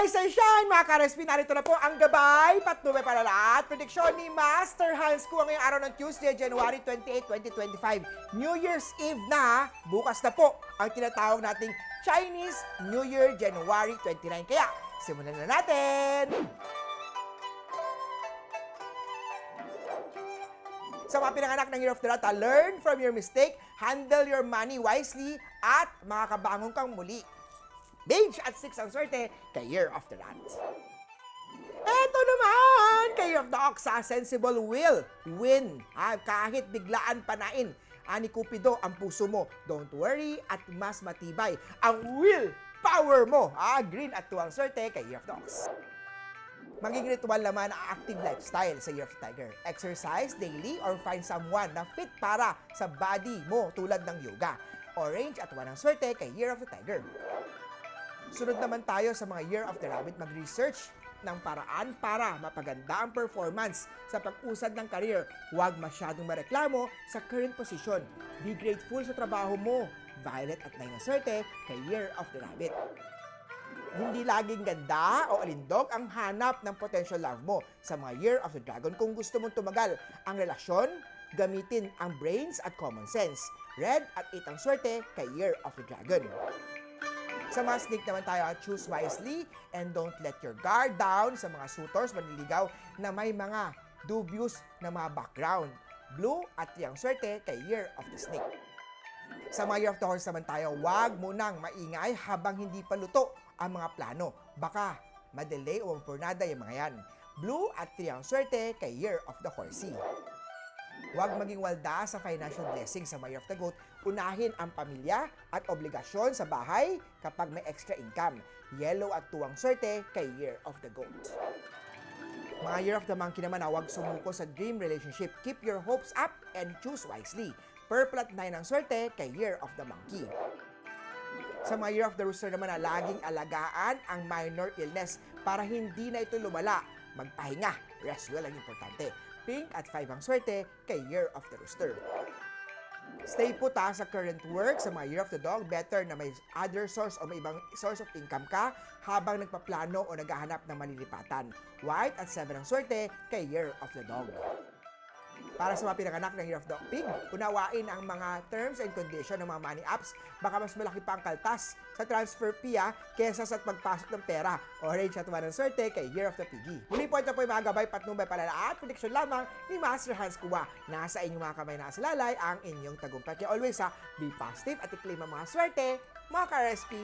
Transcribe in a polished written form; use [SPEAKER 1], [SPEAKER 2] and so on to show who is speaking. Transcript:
[SPEAKER 1] Rise and shine, mga ka-RSP. Narito na po ang gabay, patnubay palala at prediksyon ni Master Hans Kua ngayong araw ng Tuesday, January 28, 2025. New Year's Eve na, bukas na po ang tinatawag nating Chinese New Year, January 29. Kaya, simulan na natin! Sa mga pinanganak ng Year of the Rat, learn from your mistake, handle your money wisely, at makakabangon kang muli. Beige at 6 ang swerte kay Year of the Rat. Eto naman, kay Year of the Ox, sensible will win. Kahit biglaan panain. Ani Cupido ang puso mo. Don't worry at mas matibay ang will power mo. Green at 2 ang swerte kay Year of the Ox. Magiging ritual naman ang active lifestyle sa Year of the Tiger. Exercise daily or find someone na fit para sa body mo tulad ng yoga. Orange at 1 ang swerte kay Year of the Tiger. Sunod naman tayo sa mga Year of the Rabbit. Mag-research ng paraan para mapaganda ang performance sa pag-usad ng career. Huwag masyadong mareklamo sa current position. Be grateful sa trabaho mo. Violet at 9 ang swerte kay Year of the Rabbit. Hindi laging ganda o alindog ang hanap ng potential love mo sa mga Year of the Dragon. Kung gusto mong tumagal ang relasyon, gamitin ang brains at common sense. Red at 8 ang swerte kay Year of the Dragon. Sa mga snake naman tayo, choose wisely and don't let your guard down sa mga suitors manliligaw na may mga dubious na mga background. Blue at 3 ang swerte kay Year of the Snake. Sa mga Year of the Horse naman tayo, huwag munang maingay habang hindi pa luto ang mga plano. Baka madelay o mampurnada yung mga yan. Blue at 3 ang swerte kay Year of the Horsey. Huwag maging walda sa financial blessing sa mga Year of the Goat. Unahin ang pamilya at obligasyon sa bahay kapag may extra income. Yellow at 2 ang swerte kay Year of the Goat. Mga Year of the Monkey naman, huwag sumuko sa dream relationship. Keep your hopes up and choose wisely. Purple at 9 ang swerte kay Year of the Monkey. Sa mga Year of the Rooster naman, laging alagaan ang minor illness para hindi na ito lumala. Magpahinga. Rest well ang importante. Pink at 5 ang swerte kay Year of the Rooster. Stay put sa current work sa mga Year of the Dog. Better na may other source o may ibang source of income ka habang nagpaplano o naghahanap ng malilipatan. White at 7 ang swerte kay Year of the Dog. Para sa mga pinanganak ng Year of the Pig, unawain ang mga terms and condition ng mga money apps. Baka mas malaki pa ang kaltas sa transfer fee kesa sa pagpasok ng pera. Orange at 1 ang swerte kay Year of the Piggy. Muli po ito po yung mga gabay, patnubay, palala at prediksyon lamang ni Master Hans Kua. Nasa inyong mga kamay na asalalay ang inyong tagumpay. Kaya always be positive at i-claim ang mga swerte, mga ka-RSP.